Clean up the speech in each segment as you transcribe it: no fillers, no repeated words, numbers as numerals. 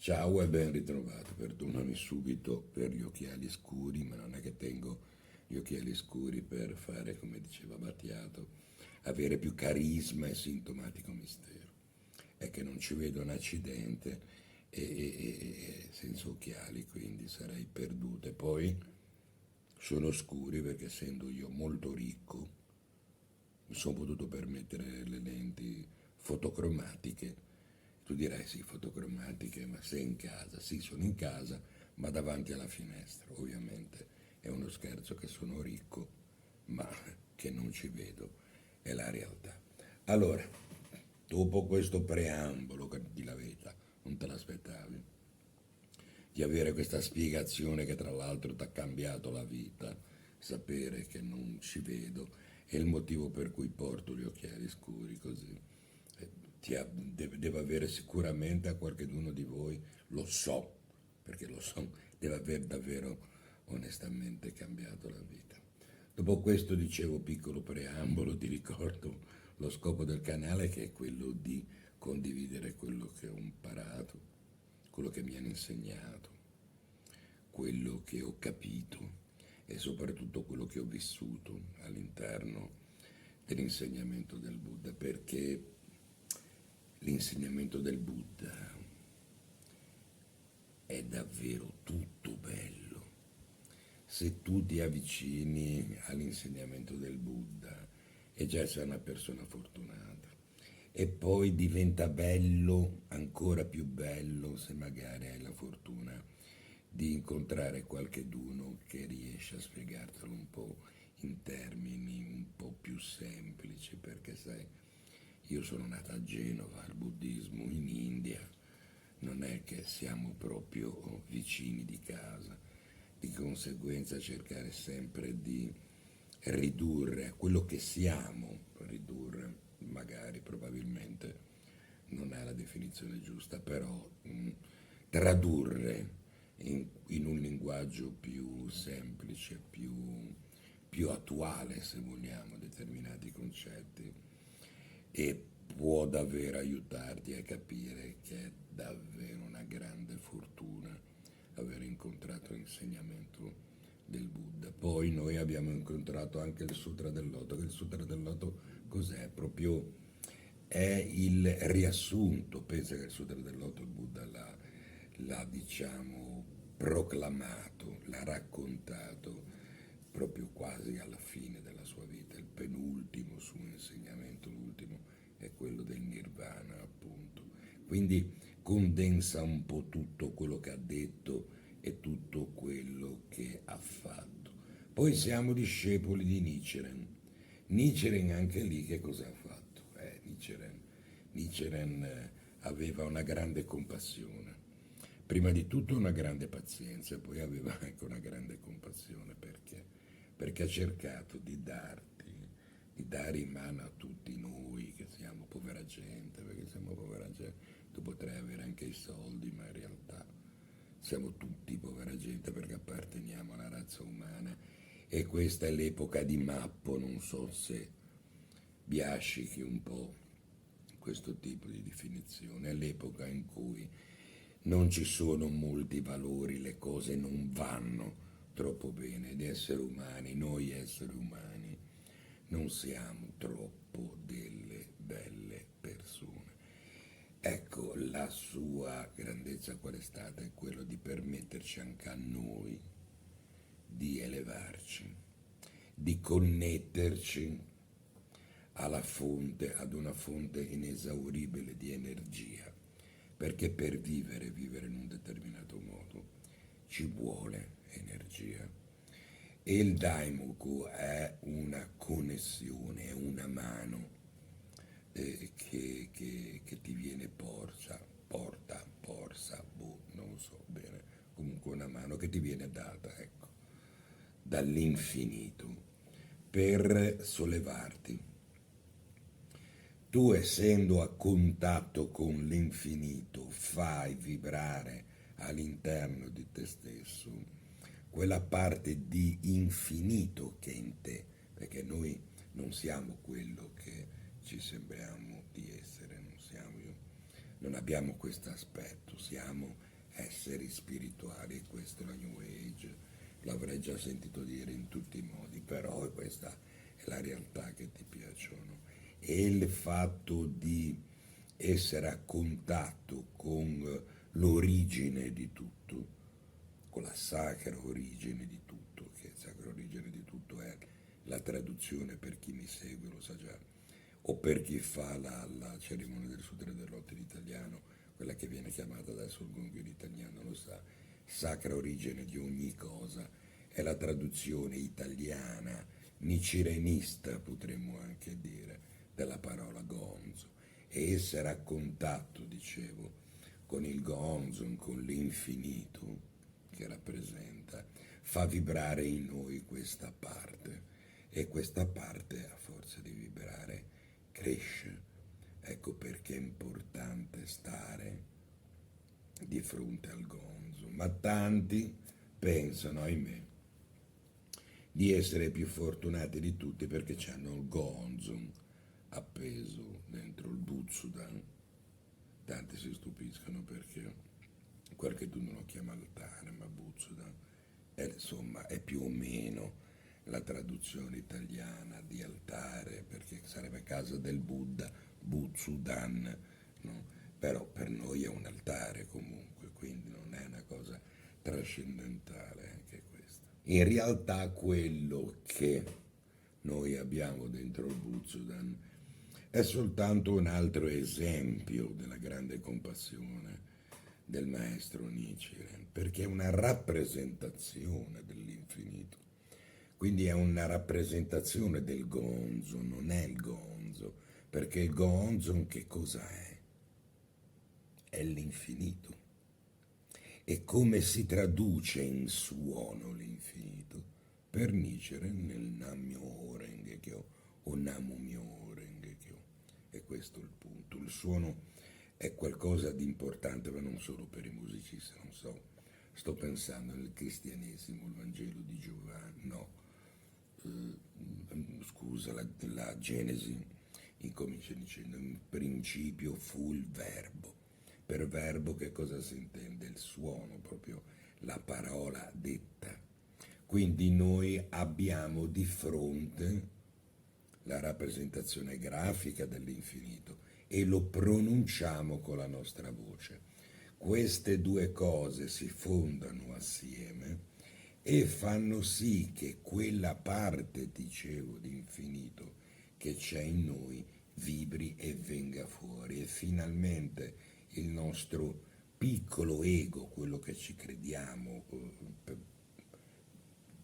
Ciao e ben ritrovato, perdonami subito per gli occhiali scuri, ma non è che tengo gli occhiali scuri per fare, come diceva Battiato, avere più carisma e sintomatico mistero. È che non ci vedo un accidente e senza occhiali, quindi sarei perduto. E poi sono scuri perché essendo io molto ricco, mi sono potuto permettere le lenti fotocromatiche. Tu dirai sì, fotocromatiche, ma sei in casa? Sì, sono in casa, ma davanti alla finestra. Ovviamente è uno scherzo che sono ricco, ma che non ci vedo, è la realtà. Allora, dopo questo preambolo, che di la verità non te l'aspettavi, di avere questa spiegazione che tra l'altro ti ha cambiato la vita, sapere che non ci vedo, è il motivo per cui porto gli occhiali scuri così. Deve avere sicuramente a qualcuno di voi, lo so, perché lo so, deve aver davvero onestamente cambiato la vita. Dopo questo dicevo piccolo preambolo, ti ricordo lo scopo del canale che è quello di condividere quello che ho imparato, quello che mi hanno insegnato, quello che ho capito e soprattutto quello che ho vissuto all'interno dell'insegnamento del Buddha, perché l'insegnamento del Buddha è davvero tutto bello. Se tu ti avvicini all'insegnamento del Buddha e già sei una persona fortunata. E poi diventa bello, ancora più bello, se magari hai la fortuna di incontrare qualcheduno che riesce a spiegartelo un po' in termini un po' più semplici, perché sai, io sono nata a Genova, il buddismo in India, non è che siamo proprio vicini di casa, di conseguenza cercare sempre di ridurre a quello che siamo, ridurre magari probabilmente non è la definizione giusta, però tradurre in un linguaggio più semplice, più attuale se vogliamo determinati concetti e può davvero aiutarti a capire che è davvero una grande fortuna aver incontrato l'insegnamento del Buddha. Poi noi abbiamo incontrato anche il Sutra del Loto, che il Sutra del Loto cos'è? Proprio è il riassunto, pensa che il Sutra del Loto il Buddha l'ha diciamo proclamato, l'ha raccontato proprio quasi alla fine della sua vita, il penultimo suo insegnamento, l'ultimo è quello del Nirvana appunto. Quindi condensa un po' tutto quello che ha detto e tutto quello che ha fatto. Poi siamo discepoli di Nichiren. Nichiren anche lì che cosa ha fatto? Nichiren aveva una grande compassione. Prima di tutto una grande pazienza e poi aveva anche una grande compassione perché? Perché ha cercato di dare in mano a tutti noi che siamo povera gente, perché siamo povera gente, tu potrai avere anche i soldi, ma in realtà siamo tutti povera gente perché apparteniamo alla razza umana e questa è l'epoca di Mappo, non so se biascichi un po' questo tipo di definizione, è l'epoca in cui non ci sono molti valori, le cose non vanno troppo bene, gli esseri umani, noi esseri umani, non siamo troppo delle belle persone. Ecco, la sua grandezza qual è stata? È quello di permetterci anche a noi di elevarci, di connetterci alla fonte, ad una fonte inesauribile di energia, perché per vivere in un determinato modo, ci vuole energia. E il Daimoku è una connessione, è una mano che ti viene porsa, boh, non so bene, comunque una mano che ti viene data, ecco, dall'infinito per sollevarti. Tu essendo a contatto con l'infinito fai vibrare all'interno di te stesso quella parte di infinito che è in te, perché noi non siamo quello che ci sembriamo di essere, non abbiamo questo aspetto, siamo esseri spirituali, e questo la New Age, l'avrei già sentito dire in tutti i modi, però questa è la realtà che ti piacciono. E il fatto di essere a contatto con l'origine di tutto, con la sacra origine di tutto, che sacra origine di tutto è la traduzione, per chi mi segue lo sa già, o per chi fa la cerimonia del Sutra del Lotte in italiano, quella che viene chiamata adesso il Gongyo in italiano, lo sa, sacra origine di ogni cosa, è la traduzione italiana, nichirenista potremmo anche dire, della parola gonzo. E essere a contatto, dicevo, con il gonzo, con l'infinito che rappresenta, fa vibrare in noi questa parte, e questa parte, a forza di vibrare, cresce. Ecco perché è importante stare di fronte al gonzo. Ma tanti pensano, ahimè, di essere più fortunati di tutti perché hanno il gonzo appeso dentro il Butsudan. Tanti si stupiscono perché qualcuno lo chiama altare, ma Butsudan è, insomma, è più o meno la traduzione italiana di altare, perché sarebbe casa del Buddha, Butsudan, no? Però per noi è un altare comunque, quindi non è una cosa trascendentale anche questa. In realtà quello che noi abbiamo dentro il Butsudan è soltanto un altro esempio della grande compassione del maestro Nichiren, perché è una rappresentazione dell'infinito. Quindi è una rappresentazione del gonzo, non è il gonzo, perché il gonzo che cosa è? È l'infinito. E come si traduce in suono l'infinito? Per Nichiren nel Nam-myoho Renge-kyo o Namu-myoho Renge-kyo. E questo è il punto. Il suono è qualcosa di importante, ma non solo per i musicisti, non so. Sto pensando nel cristianesimo, il Vangelo di Giovanni, no, scusa, la Genesi incomincia dicendo in principio fu il verbo. Per verbo che cosa si intende? Il suono, proprio la parola detta. Quindi noi abbiamo di fronte la rappresentazione grafica dell'infinito e lo pronunciamo con la nostra voce. Queste due cose si fondano assieme e fanno sì che quella parte, dicevo, di infinito che c'è in noi vibri e venga fuori, e finalmente il nostro piccolo ego, quello che ci crediamo,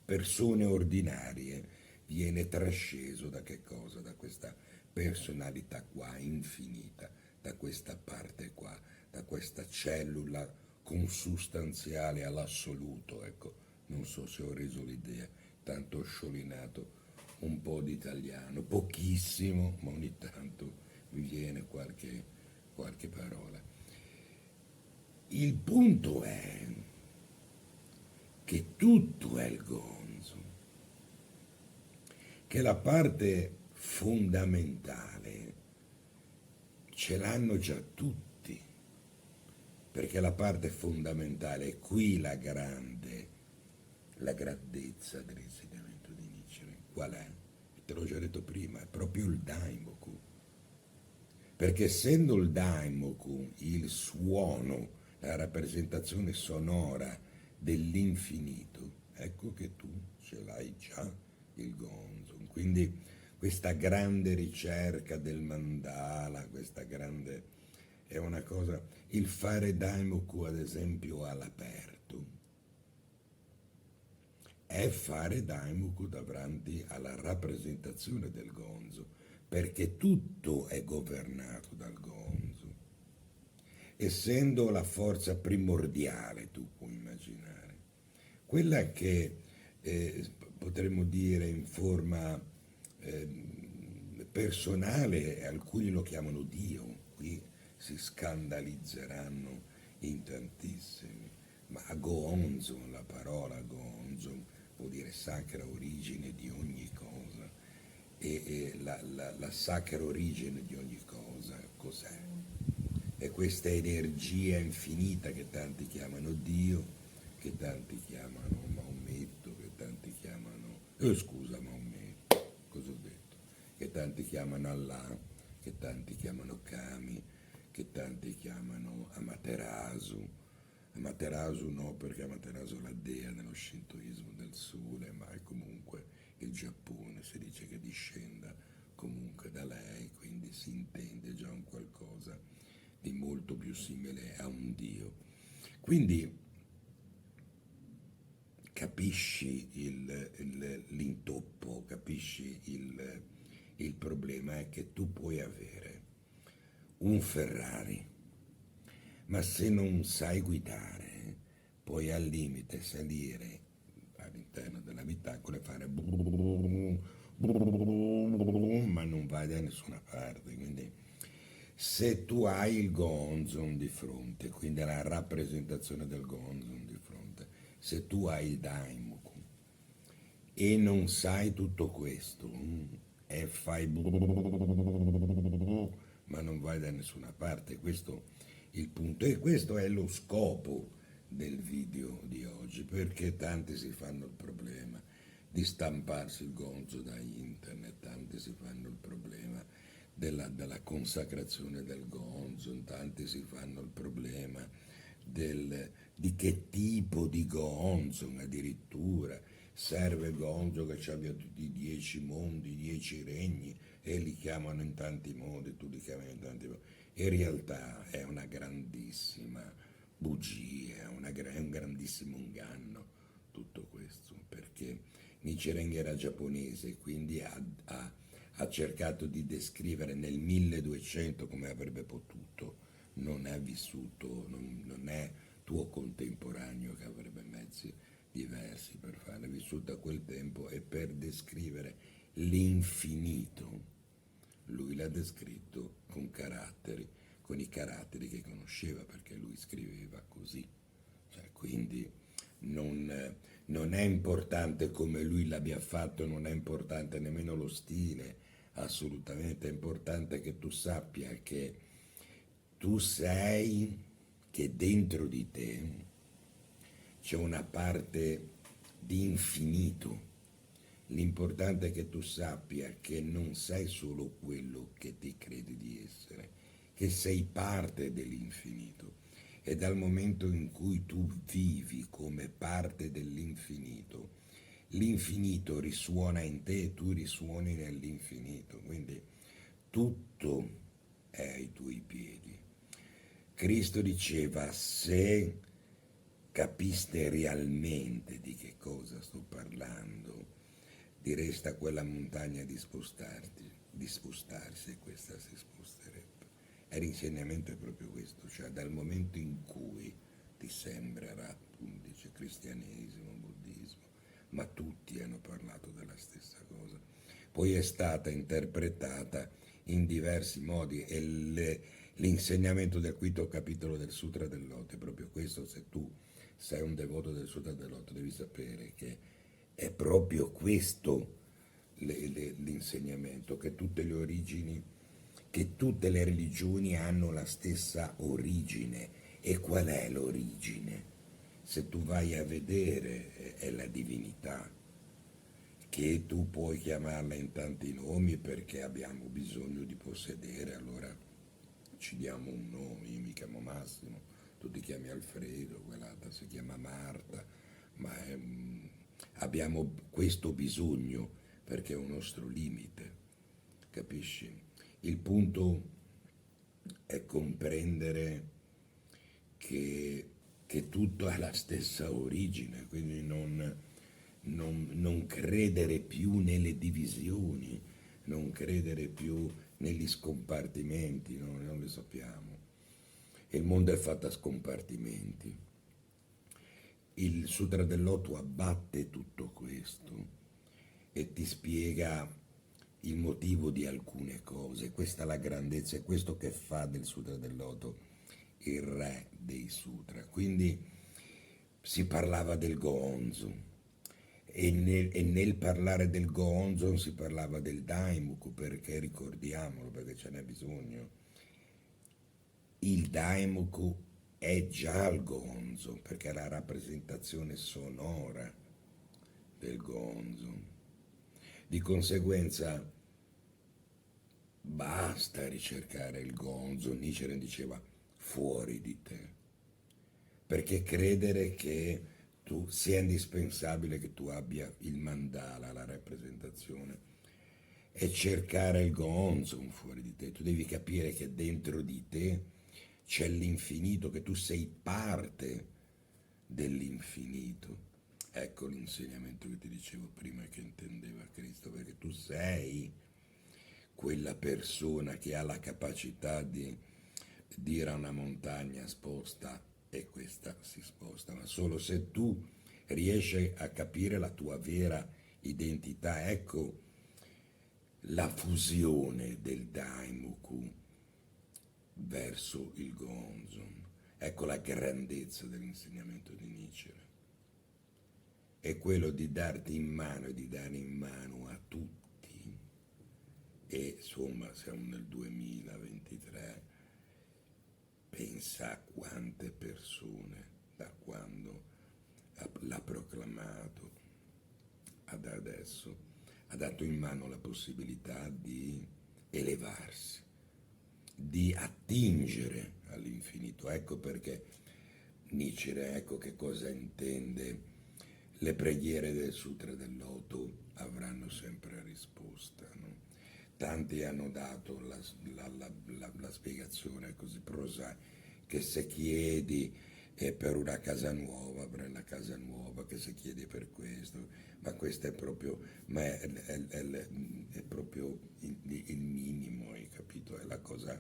persone ordinarie, viene trasceso da che cosa? Da questa personalità qua infinita, da questa parte qua, da questa cellula consustanziale all'assoluto, ecco, non so se ho reso l'idea, tanto ho sciolinato un po' di italiano, pochissimo, ma ogni tanto mi viene qualche parola. Il punto è che tutto è il gonzo, che la parte fondamentale ce l'hanno già tutti, perché la parte fondamentale è qui la grandezza dell'insegnamento di Nietzsche. Qual è? Te l'ho già detto prima, è proprio il Daimoku. Perché essendo il Daimoku il suono, la rappresentazione sonora dell'infinito, ecco che tu ce l'hai già il gonzo. Quindi questa grande ricerca del mandala, questa grande è una cosa, il fare Daimoku ad esempio all'aperto, è fare Daimoku davanti alla rappresentazione del gonzo, perché tutto è governato dal gonzo, essendo la forza primordiale, tu puoi immaginare, quella che potremmo dire in forma personale, alcuni lo chiamano Dio, qui si scandalizzeranno in tantissimi, ma Gonzo, la parola Gonzo vuol dire sacra origine di ogni cosa, e la sacra origine di ogni cosa cos'è? è questa energia infinita che tanti chiamano Dio, che tanti chiamano Maometto, che tanti chiamano... scusa, Maometto, cosa ho detto? Che tanti chiamano Allah, che tanti chiamano Kami, che tanti chiamano Amaterasu. Amaterasu no, perché Amaterasu è la dea dello shintoismo del sole, ma è comunque il Giappone, si dice che discenda comunque da lei, quindi si intende già un qualcosa di molto più simile a un dio. Quindi capisci l'intoppo, capisci il problema è che tu puoi avere un Ferrari, ma se non sai guidare, puoi al limite salire all'interno dell'abitacolo e fare brum, brum, ma non vai da nessuna parte. Quindi se tu hai il Gonzon di fronte, quindi la rappresentazione del Gonzon di fronte, se tu hai il Daimoku e non sai tutto questo e fai ma non vai da nessuna parte, questo è il punto e questo è lo scopo del video di oggi, perché tanti si fanno il problema di stamparsi il gonzo da internet, tanti si fanno il problema della consacrazione del gonzo, tanti si fanno il problema di che tipo di gonzo addirittura serve gonzo che abbia tutti i 10 mondi, i 10 regni e li chiamano in tanti modi, tu li chiami in tanti modi. In realtà è una grandissima bugia, è un grandissimo inganno tutto questo, perché Nichiren era giapponese, quindi ha cercato di descrivere nel 1200 come avrebbe potuto, non è vissuto, non è tuo contemporaneo che avrebbe mezzi diversi per farlo, è vissuto a quel tempo e per descrivere l'infinito lui l'ha descritto con caratteri, con i caratteri che conosceva perché lui scriveva così, cioè, quindi non è importante come lui l'abbia fatto, non è importante nemmeno lo stile, assolutamente è importante che tu sappia che tu sai che dentro di te c'è una parte di infinito. L'importante è che tu sappia che non sei solo quello che ti credi di essere, che sei parte dell'infinito. E dal momento in cui tu vivi come parte dell'infinito, l'infinito risuona in te e tu risuoni nell'infinito. Quindi tutto è ai tuoi piedi. Cristo diceva, se capiste realmente di che cosa sto parlando, direste a quella montagna di spostarsi e questa si sposterebbe. E l'insegnamento è proprio questo, cioè dal momento in cui ti sembrerà, dice cristianesimo, buddismo, ma tutti hanno parlato della stessa cosa, poi è stata interpretata in diversi modi e l'insegnamento del quinto capitolo del Sutra del Loto è proprio questo. Se tu sei un devoto del Sutra del Loto devi sapere che è proprio questo l'insegnamento, che tutte le origini, che tutte le religioni hanno la stessa origine. E qual è l'origine? Se tu vai a vedere è la divinità, che tu puoi chiamarla in tanti nomi perché abbiamo bisogno di possedere, allora ci diamo un nome, io mi chiamo Massimo, tu ti chiami Alfredo, quell'altra si chiama Marta, ma abbiamo questo bisogno perché è un nostro limite, capisci? Il punto è comprendere che tutto ha la stessa origine, quindi non credere più nelle divisioni, non credere più negli scompartimenti, no? Non lo sappiamo. Il mondo è fatto a scompartimenti. Il Sutra del Loto abbatte tutto questo e ti spiega il motivo di alcune cose. Questa è la grandezza, è questo che fa del Sutra del Loto il re dei sutra. Quindi si parlava del Goonzo e nel parlare del Goonzo si parlava del Daimoku, perché ricordiamolo, perché ce n'è bisogno. il daimoku è già il gonzo, perché è la rappresentazione sonora del gonzo. Di conseguenza basta ricercare il gonzo, Nichiren diceva fuori di te, perché credere che tu sia indispensabile che tu abbia il mandala, la rappresentazione, e cercare il gonzo fuori di te. Tu devi capire che dentro di te c'è l'infinito, che tu sei parte dell'infinito. Ecco l'insegnamento che ti dicevo prima che intendeva Cristo, perché tu sei quella persona che ha la capacità di dire a una montagna sposta e questa si sposta, ma solo se tu riesci a capire la tua vera identità. Ecco la fusione del Daimoku verso il Gonzon. Ecco la grandezza dell'insegnamento di Nichiren. È quello di darti in mano e di dare in mano a tutti. E insomma, siamo nel 2023, pensa a quante persone da quando l'ha proclamato ad adesso ha dato in mano la possibilità di elevarsi, di attingere all'infinito. Ecco perché Nietzsche, ecco che cosa intende. Le preghiere del Sutra del Loto avranno sempre risposta. No? Tanti hanno dato la spiegazione così prosaica che se chiedi per una casa nuova avrai la casa nuova, che se chiedi per questo, ma questo è proprio, ma è proprio il minimo, hai capito? È la cosa,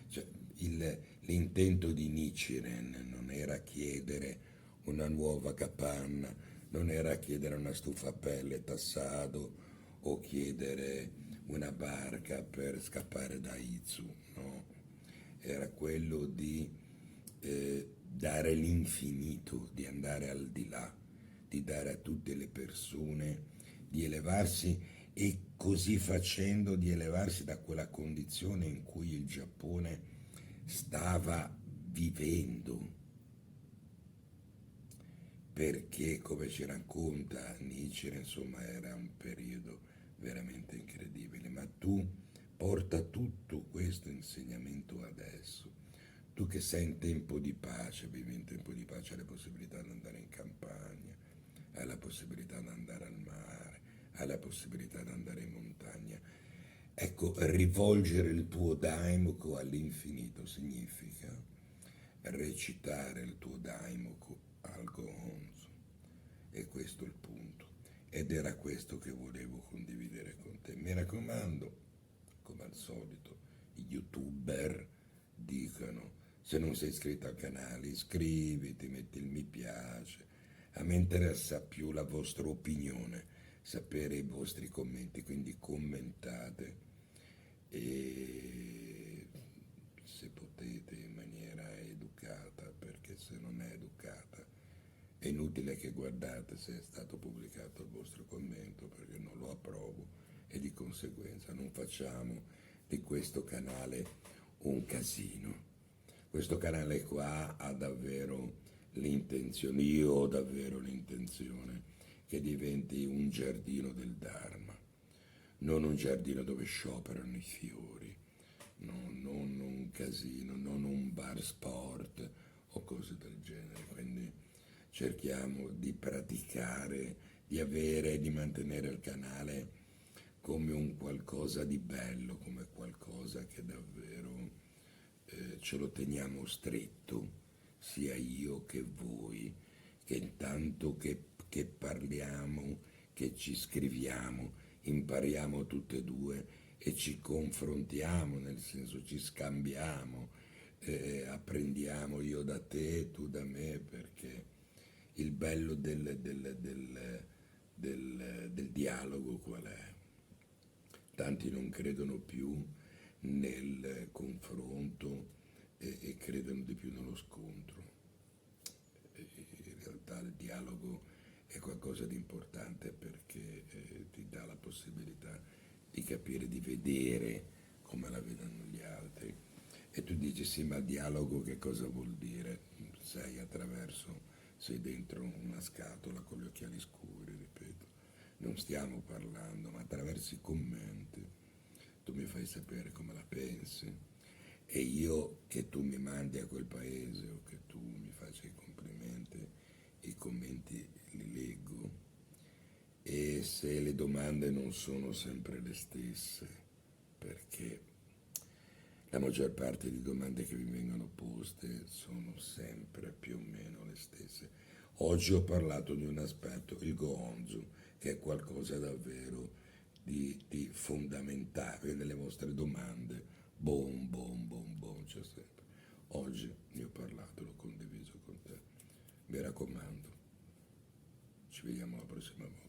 cioè, l'intento di Nichiren non era chiedere una nuova capanna, non era chiedere una stufa a pelle tassado o chiedere una barca per scappare da Izu, no? Era quello di dare l'infinito, di andare al di là, di dare a tutte le persone, di elevarsi e così facendo di elevarsi da quella condizione in cui il Giappone stava vivendo. Perché, come ci racconta Nietzsche, insomma, era un periodo veramente incredibile. Ma tu porta tutto questo insegnamento adesso. Tu che sei in tempo di pace, vivi in tempo di pace, hai la possibilità di andare in campagna, hai la possibilità di andare al mare, hai la possibilità di andare in montagna. Ecco, rivolgere il tuo daimoku all'infinito significa recitare il tuo daimoku al gonzo. E questo è il punto. Ed era questo che volevo condividere con te. Mi raccomando, come al solito, i youtuber dicono: se non sei iscritto al canale iscriviti, metti il mi piace. A me interessa più la vostra opinione, sapere i vostri commenti, quindi commentate e se potete in maniera educata, perché se non è educata è inutile che guardate se è stato pubblicato il vostro commento, perché non lo approvo e di conseguenza non facciamo di questo canale un casino. Questo canale qua ha davvero l'intenzione, io ho davvero l'intenzione che diventi un giardino del Dharma, non un giardino dove scioperano i fiori, non un casino, non un bar sport o cose del genere. Quindi cerchiamo di praticare, di avere, di mantenere il canale come un qualcosa di bello, come qualcosa che davvero ce lo teniamo stretto, sia io che voi, che intanto che parliamo, che ci scriviamo, impariamo tutte e due e ci confrontiamo, nel senso ci scambiamo, apprendiamo io da te, tu da me, perché il bello del dialogo qual è? Tanti non credono più nel confronto e credono di più nello scontro. In realtà il dialogo è qualcosa di importante perché ti dà la possibilità di capire, di vedere come la vedono gli altri. E tu dici sì, ma dialogo che cosa vuol dire? Sei dentro una scatola con gli occhiali scuri, ripeto. Non stiamo parlando, ma attraverso i commenti tu mi fai sapere come la pensi e io che tu mi mandi a quel paese o che tu mi faccia i complimenti, i commenti li leggo e se le domande non sono sempre le stesse, perché la maggior parte di domande che mi vengono poste sono sempre più o meno le stesse. Oggi ho parlato di un aspetto, il Goonzu, che è qualcosa davvero di fondamentale nelle vostre domande. Boom, boom, boom, boom, c'è sempre. Oggi ne ho parlato, l'ho condiviso con te. Mi raccomando, ci vediamo la prossima volta.